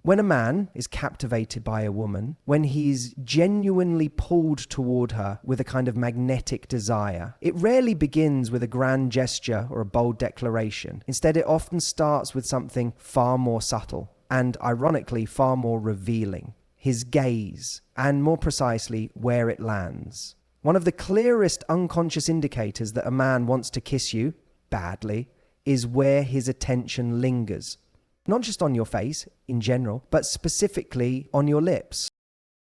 When a man is captivated by a woman, when he's genuinely pulled toward her with a kind of magnetic desire, it rarely begins with a grand gesture or a bold declaration. Instead, it often starts with something far more subtle and, ironically, far more revealing. His gaze, and more precisely, where it lands. One of the clearest unconscious indicators that a man wants to kiss you, badly, is where his attention lingers. Not just on your face, in general, but specifically on your lips.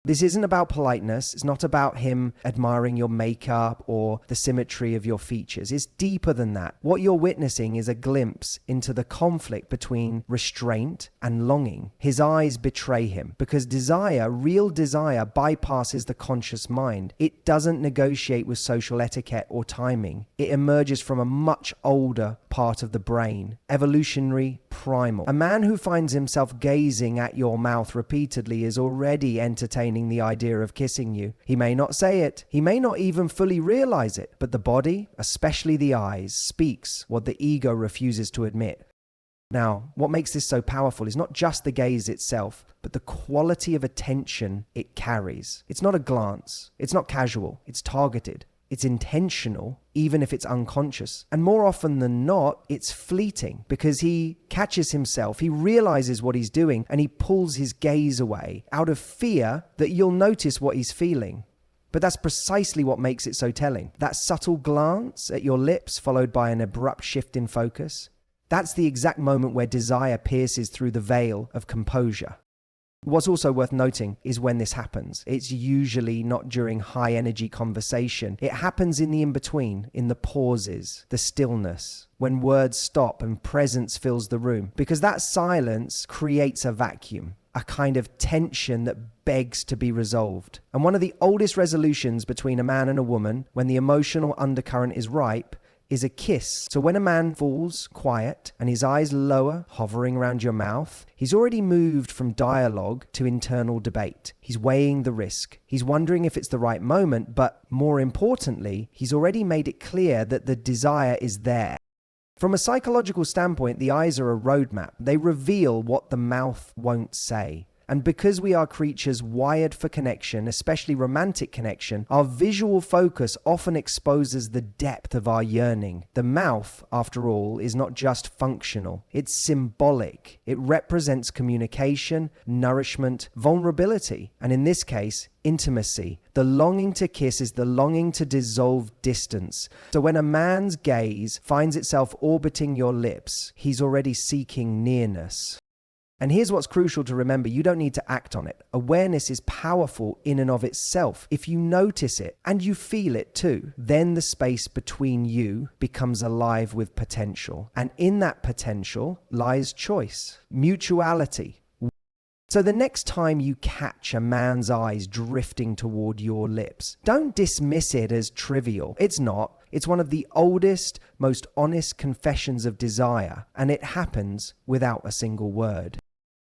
This isn't about politeness. It's not about him admiring your makeup or the symmetry of your features. It's deeper than that. What you're witnessing is a glimpse into the conflict between restraint and longing. His eyes betray him because desire, real desire, bypasses the conscious mind. It doesn't negotiate with social etiquette or timing. It emerges from a much older part of the brain, evolutionary, primal. A man who finds himself gazing at your mouth repeatedly is already entertaining the idea of kissing you. He may not say it, he may not even fully realize it, but the body, especially the eyes, speaks what the ego refuses to admit. Now, what makes this so powerful is not just the gaze itself, but the quality of attention it carries. It's not a glance, it's not casual, it's targeted. It's intentional, even if it's unconscious. And more often than not, it's fleeting because he catches himself, he realizes what he's doing, and he pulls his gaze away out of fear that you'll notice what he's feeling. But that's precisely what makes it so telling. That subtle glance at your lips followed by an abrupt shift in focus, that's the exact moment where desire pierces through the veil of composure. What's also worth noting is when this happens. It's usually not during high energy conversation. It happens in the in-between, in the pauses, the stillness, when words stop and presence fills the room. Because that silence creates a vacuum, a kind of tension that begs to be resolved. And one of the oldest resolutions between a man and a woman, when the emotional undercurrent is ripe, is a kiss. So when a man falls quiet and his eyes lower, hovering around your mouth, he's already moved from dialogue to internal debate. He's weighing the risk. He's wondering if it's the right moment, but more importantly, he's already made it clear that the desire is there. From a psychological standpoint, the eyes are a roadmap. They reveal what the mouth won't say. And because we are creatures wired for connection, especially romantic connection, our visual focus often exposes the depth of our yearning. The mouth, after all, is not just functional. It's symbolic. It represents communication, nourishment, vulnerability, and in this case, intimacy. The longing to kiss is the longing to dissolve distance. So when a man's gaze finds itself orbiting your lips, he's already seeking nearness. And here's what's crucial to remember. You don't need to act on it. Awareness is powerful in and of itself. If you notice it and you feel it too, then the space between you becomes alive with potential. And in that potential lies choice, mutuality. So the next time you catch a man's eyes drifting toward your lips, don't dismiss it as trivial. It's not. It's one of the oldest, most honest confessions of desire, and it happens without a single word.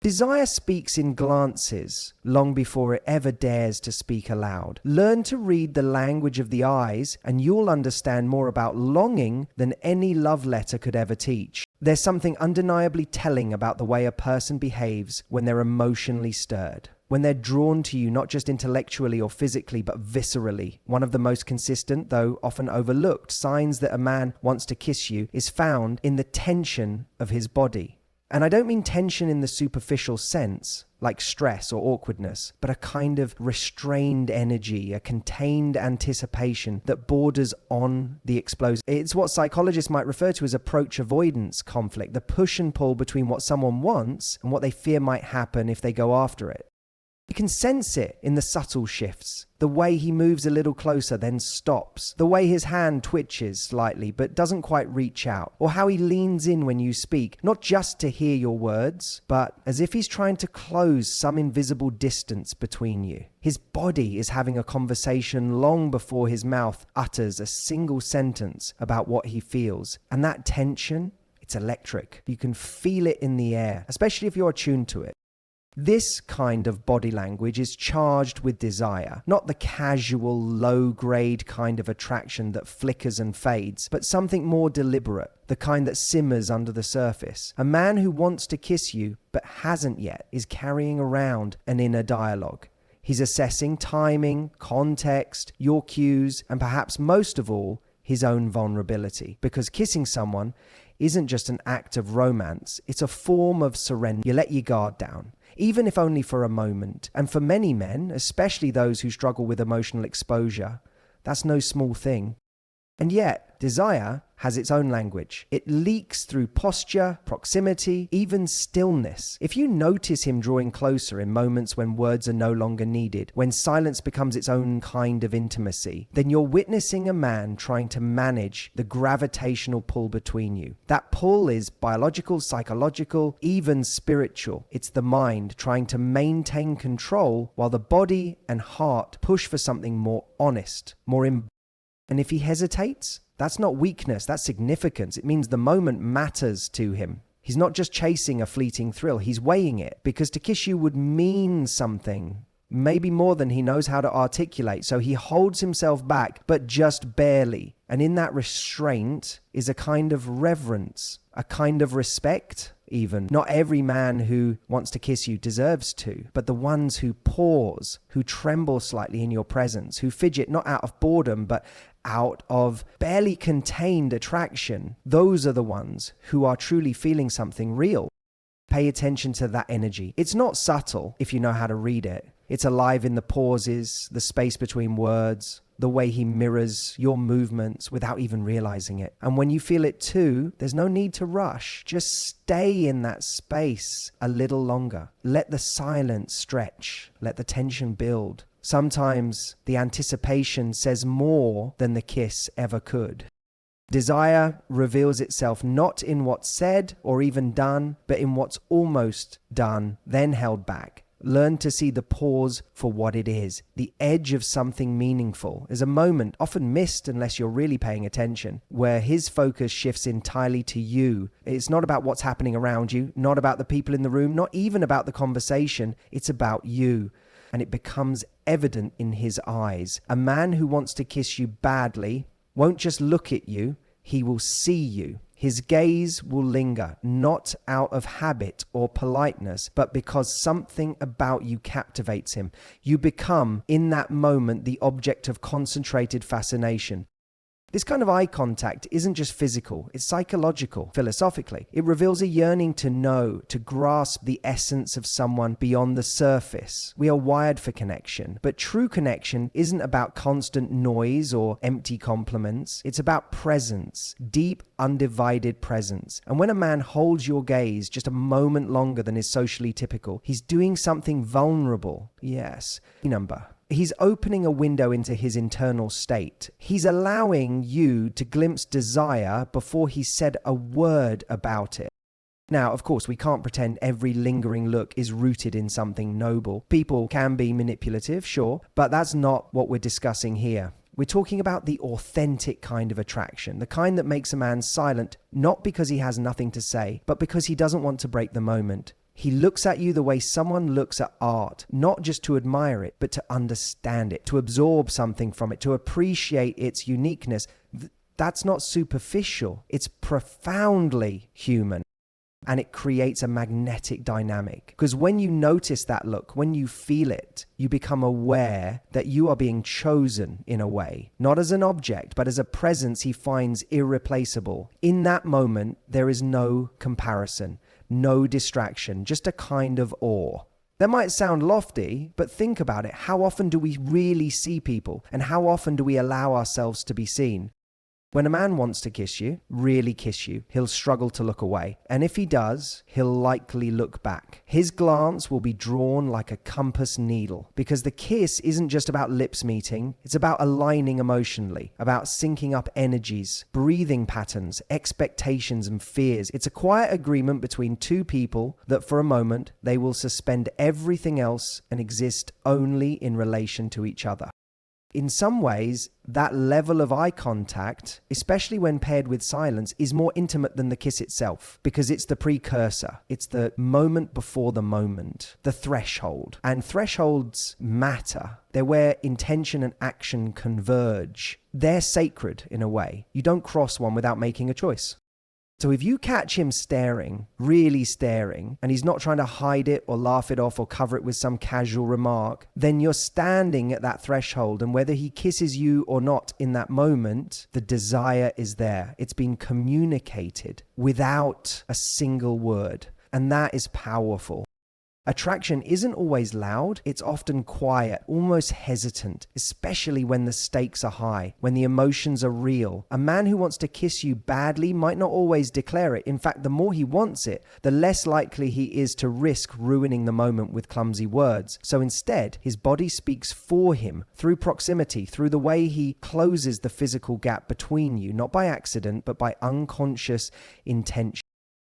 Desire speaks in glances long before it ever dares to speak aloud. Learn to read the language of the eyes and you'll understand more about longing than any love letter could ever teach. There's something undeniably telling about the way a person behaves when they're emotionally stirred. When they're drawn to you not just intellectually or physically, but viscerally. One of the most consistent, though often overlooked, signs that a man wants to kiss you is found in the tension of his body. And I don't mean tension in the superficial sense, like stress or awkwardness, but a kind of restrained energy, a contained anticipation that borders on the explosive. It's what psychologists might refer to as approach avoidance conflict, the push and pull between what someone wants and what they fear might happen if they go after it. You can sense it in the subtle shifts, the way he moves a little closer then stops, the way his hand twitches slightly but doesn't quite reach out, or how he leans in when you speak, not just to hear your words, but as if he's trying to close some invisible distance between you. His body is having a conversation long before his mouth utters a single sentence about what he feels, and that tension, it's electric. You can feel it in the air, especially if you're attuned to it. This kind of body language is charged with desire, not the casual, low-grade kind of attraction that flickers and fades, but something more deliberate, the kind that simmers under the surface. A man who wants to kiss you but hasn't yet is carrying around an inner dialogue. He's assessing timing, context, your cues, and perhaps most of all, his own vulnerability. Because kissing someone isn't just an act of romance, it's a form of surrender. You let your guard down, even if only for a moment. And for many men, especially those who struggle with emotional exposure, that's no small thing. And yet, desire has its own language. It leaks through posture, proximity, even stillness. If you notice him drawing closer in moments when words are no longer needed, when silence becomes its own kind of intimacy, then you're witnessing a man trying to manage the gravitational pull between you. That pull is biological, psychological, even spiritual. It's the mind trying to maintain control while the body and heart push for something more honest, more And if he hesitates, that's not weakness, that's significance. It means the moment matters to him. He's not just chasing a fleeting thrill, he's weighing it, because to kiss you would mean something, maybe more than he knows how to articulate. So he holds himself back, but just barely. And in that restraint is a kind of reverence, a kind of respect even. Not every man who wants to kiss you deserves to, but the ones who pause, who tremble slightly in your presence, who fidget not out of boredom, but out of barely contained attraction, those are the ones who are truly feeling something real. Pay attention to that energy. It's not subtle if you know how to read it. It's alive in the pauses, the space between words, the way he mirrors your movements without even realizing it. And when you feel it too, there's no need to rush. Just stay in that space a little longer. Let the silence stretch. Let the tension build. Sometimes the anticipation says more than the kiss ever could. Desire reveals itself not in what's said or even done, but in what's almost done, then held back. Learn to see the pause for what it is, the edge of something meaningful. Is a moment, often missed unless you're really paying attention, where his focus shifts entirely to you. It's not about what's happening around you, not about the people in the room, not even about the conversation. It's about you. And it becomes evident in his eyes. A man who wants to kiss you badly won't just look at you, he will see you. His gaze will linger, not out of habit or politeness, but because something about you captivates him. You become, in that moment, the object of concentrated fascination. This kind of eye contact isn't just physical, it's psychological, philosophically. It reveals a yearning to know, to grasp the essence of someone beyond the surface. We are wired for connection, but true connection isn't about constant noise or empty compliments. It's about presence, deep, undivided presence. And when a man holds your gaze just a moment longer than is socially typical, he's doing something vulnerable. Yes. He's opening a window into his internal state. He's allowing you to glimpse desire before he said a word about it. Now, of course, we can't pretend every lingering look is rooted in something noble. People can be manipulative, sure, but that's not what we're discussing here. We're talking about the authentic kind of attraction, the kind that makes a man silent, not because he has nothing to say, but because he doesn't want to break the moment. He looks at you the way someone looks at art, not just to admire it, but to understand it, to absorb something from it, to appreciate its uniqueness. That's not superficial. It's profoundly human. And it creates a magnetic dynamic. Because when you notice that look, when you feel it, you become aware that you are being chosen in a way, not as an object, but as a presence he finds irreplaceable. In that moment, there is no comparison. No distraction, just a kind of awe. That might sound lofty, but think about it. How often do we really see people? And how often do we allow ourselves to be seen? When a man wants to kiss you, really kiss you, he'll struggle to look away. And if he does, he'll likely look back. His glance will be drawn like a compass needle, because the kiss isn't just about lips meeting, it's about aligning emotionally, about syncing up energies, breathing patterns, expectations and fears. It's a quiet agreement between two people that for a moment they will suspend everything else and exist only in relation to each other. In some ways, that level of eye contact, especially when paired with silence, is more intimate than the kiss itself because it's the precursor. It's the moment before the moment, the threshold. And thresholds matter. They're where intention and action converge. They're sacred in a way. You don't cross one without making a choice. So if you catch him staring, really staring, and he's not trying to hide it or laugh it off or cover it with some casual remark, then you're standing at that threshold, and whether he kisses you or not in that moment, the desire is there. It's been communicated without a single word, and that is powerful. Attraction isn't always loud, it's often quiet, almost hesitant, especially when the stakes are high, when the emotions are real. A man who wants to kiss you badly might not always declare it. In fact, the more he wants it, the less likely he is to risk ruining the moment with clumsy words. So instead, his body speaks for him through proximity, through the way he closes the physical gap between you, not by accident, but by unconscious intention.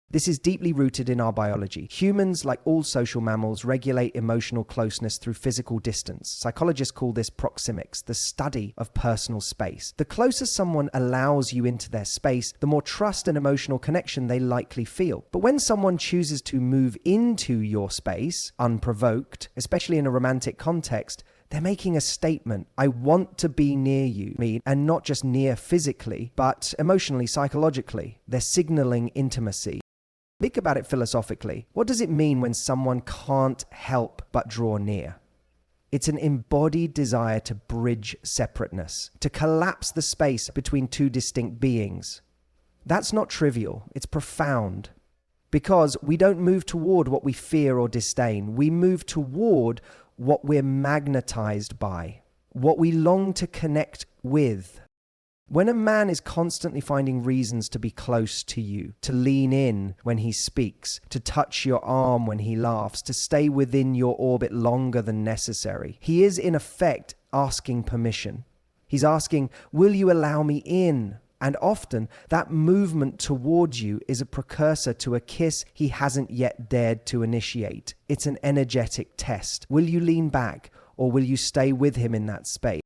This is deeply rooted in our biology. Humans, like all social mammals, regulate emotional closeness through physical distance. Psychologists call this proxemics, the study of personal space. The closer someone allows you into their space, the more trust and emotional connection they likely feel. But when someone chooses to move into your space, unprovoked, especially in a romantic context, they're making a statement. I want to be near you, and not just near physically, but emotionally, psychologically. They're signaling intimacy. Think about it philosophically. What does it mean when someone can't help but draw near? It's an embodied desire to bridge separateness, to collapse the space between two distinct beings. That's not trivial, it's profound. Because we don't move toward what we fear or disdain, we move toward what we're magnetized by, what we long to connect with. When a man is constantly finding reasons to be close to you, to lean in when he speaks, to touch your arm when he laughs, to stay within your orbit longer than necessary, he is in effect asking permission. He's asking, will you allow me in? And often that movement towards you is a precursor to a kiss he hasn't yet dared to initiate. It's an energetic test. Will you lean back, or will you stay with him in that space?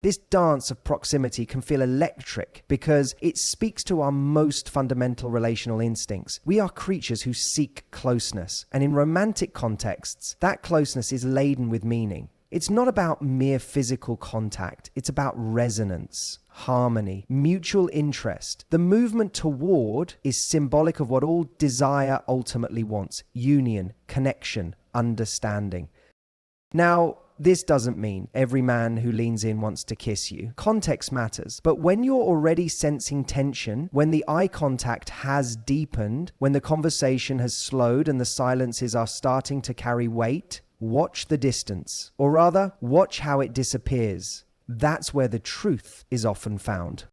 This dance of proximity can feel electric because it speaks to our most fundamental relational instincts. We are creatures who seek closeness, and in romantic contexts, that closeness is laden with meaning. It's not about mere physical contact, it's about resonance, harmony, mutual interest. The movement toward is symbolic of what all desire ultimately wants: union, connection, understanding. Now, this doesn't mean every man who leans in wants to kiss you. Context matters. But when you're already sensing tension, when the eye contact has deepened, when the conversation has slowed and the silences are starting to carry weight, watch the distance. Or rather, watch how it disappears. That's where the truth is often found.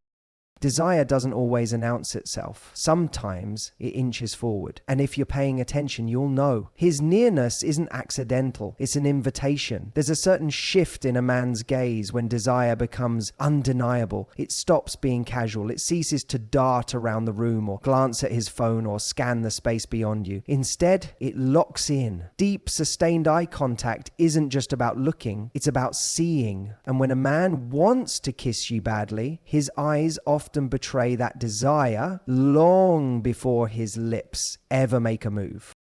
Desire doesn't always announce itself. Sometimes it inches forward. And if you're paying attention, you'll know. His nearness isn't accidental. It's an invitation. There's a certain shift in a man's gaze when desire becomes undeniable. It stops being casual. It ceases to dart around the room or glance at his phone or scan the space beyond you. Instead, it locks in. Deep, sustained eye contact isn't just about looking. It's about seeing. And when a man wants to kiss you badly, his eyes often betray that desire long before his lips ever make a move.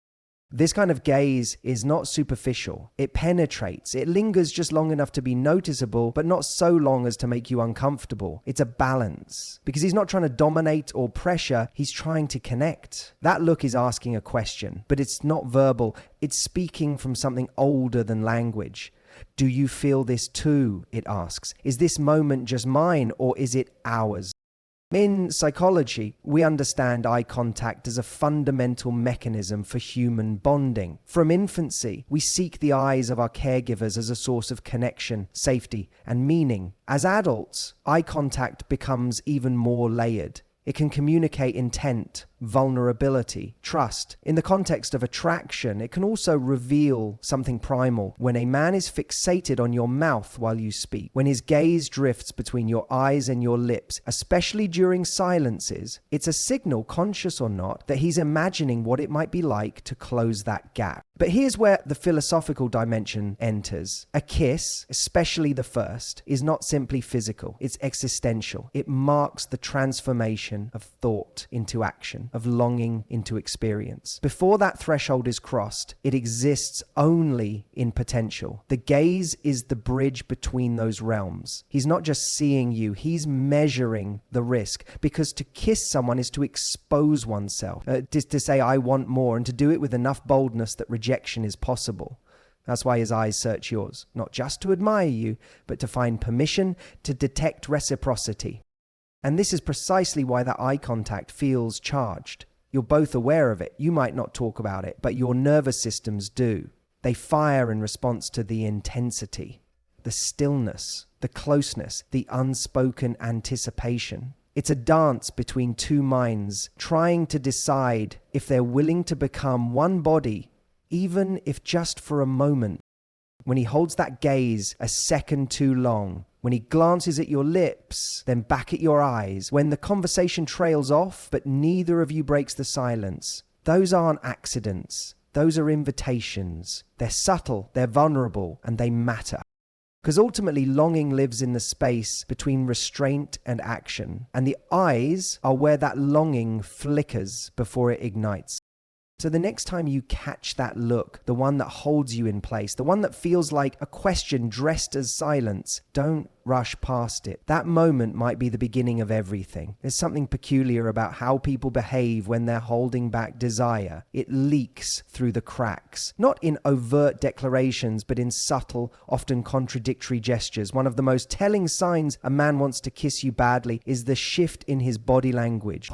This kind of gaze is not superficial. It penetrates. It lingers just long enough to be noticeable, but not so long as to make you uncomfortable. It's a balance. Because he's not trying to dominate or pressure, he's trying to connect. That look is asking a question, but it's not verbal. It's speaking from something older than language. Do you feel this too? It asks. Is this moment just mine, or is it ours? In psychology, we understand eye contact as a fundamental mechanism for human bonding. From infancy, we seek the eyes of our caregivers as a source of connection, safety, and meaning. As adults, eye contact becomes even more layered. It can communicate intent, vulnerability, trust. In the context of attraction, it can also reveal something primal. When a man is fixated on your mouth while you speak, when his gaze drifts between your eyes and your lips, especially during silences, it's a signal, conscious or not, that he's imagining what it might be like to close that gap. But here's where the philosophical dimension enters. A kiss, especially the first, is not simply physical, it's existential. It marks the transformation of thought into action, of longing into experience. Before that threshold is crossed, it exists only in potential. The gaze is the bridge between those realms. He's not just seeing you, he's measuring the risk, because to kiss someone is to expose oneself, to say I want more, and to do it with enough boldness that rejection is possible. That's why his eyes search yours, not just to admire you, but to find permission to detect reciprocity. And this is precisely why that eye contact feels charged. You're both aware of it. You might not talk about it, but your nervous systems do. They fire in response to the intensity, the stillness, the closeness, the unspoken anticipation. It's a dance between two minds, trying to decide if they're willing to become one body, even if just for a moment. When he holds that gaze a second too long, when he glances at your lips, then back at your eyes, when the conversation trails off, but neither of you breaks the silence, those aren't accidents. Those are invitations. They're subtle, they're vulnerable, and they matter. Because ultimately, longing lives in the space between restraint and action, and the eyes are where that longing flickers before it ignites. So the next time you catch that look, the one that holds you in place, the one that feels like a question dressed as silence, don't rush past it. That moment might be the beginning of everything. There's something peculiar about how people behave when they're holding back desire. It leaks through the cracks, not in overt declarations, but in subtle, often contradictory gestures. One of the most telling signs a man wants to kiss you badly is the shift in his body language.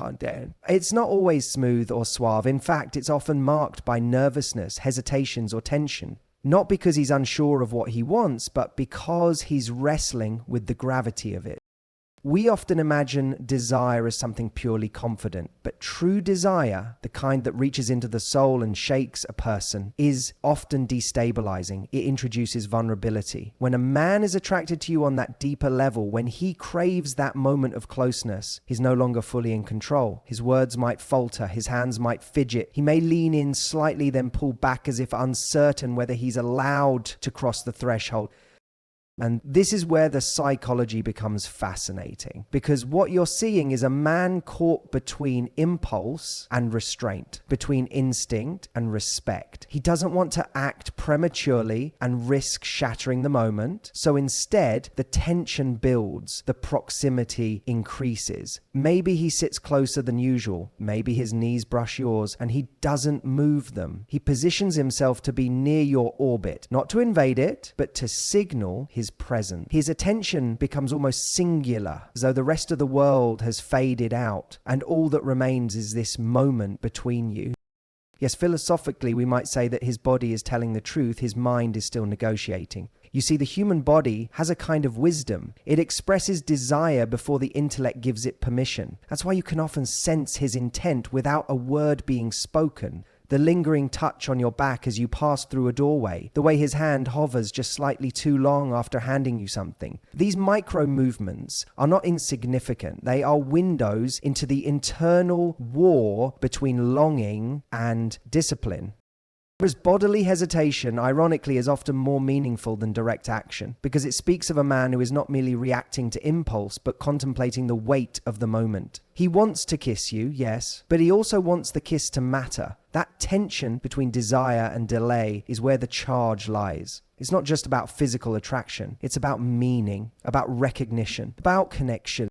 It's not always smooth or suave. In fact, it's often marked by nervousness, hesitations, or tension. Not because he's unsure of what he wants, but because he's wrestling with the gravity of it. We often imagine desire as something purely confident, but true desire, the kind that reaches into the soul and shakes a person, is often destabilizing. It introduces vulnerability. When a man is attracted to you on that deeper level, when he craves that moment of closeness, he's no longer fully in control. His words might falter, his hands might fidget. He may lean in slightly, then pull back as if uncertain whether he's allowed to cross the threshold. And this is where the psychology becomes fascinating, because what you're seeing is a man caught between impulse and restraint, between instinct and respect. He doesn't want to act prematurely and risk shattering the moment. So instead, the tension builds, the proximity increases. Maybe he sits closer than usual. Maybe his knees brush yours and he doesn't move them. He positions himself to be near your orbit, not to invade it, but to signal his presence. His attention becomes almost singular, as though the rest of the world has faded out, and all that remains is this moment between you. Yes, philosophically, we might say that his body is telling the truth, his mind is still negotiating. You see, the human body has a kind of wisdom. It expresses desire before the intellect gives it permission. That's why you can often sense his intent without a word being spoken. The lingering touch on your back as you pass through a doorway, the way his hand hovers just slightly too long after handing you something. These micro movements are not insignificant. They are windows into the internal war between longing and discipline. Whereas bodily hesitation, ironically, is often more meaningful than direct action, because it speaks of a man who is not merely reacting to impulse, but contemplating the weight of the moment. He wants to kiss you, yes, but he also wants the kiss to matter. That tension between desire and delay is where the charge lies. It's not just about physical attraction. It's about meaning, about recognition, about connection.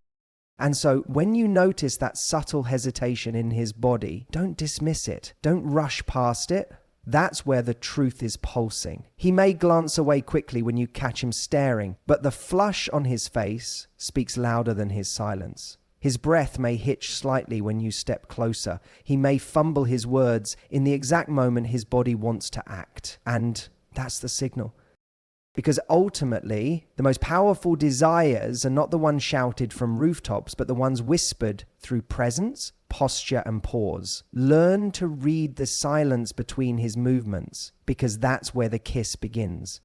And so when you notice that subtle hesitation in his body, don't dismiss it. Don't rush past it. That's where the truth is pulsing. He may glance away quickly when you catch him staring, but the flush on his face speaks louder than his silence. His breath may hitch slightly when you step closer. He may fumble his words in the exact moment his body wants to act. And that's the signal. Because ultimately, the most powerful desires are not the ones shouted from rooftops, but the ones whispered through presence, posture, and pause. Learn to read the silence between his movements, because that's where the kiss begins.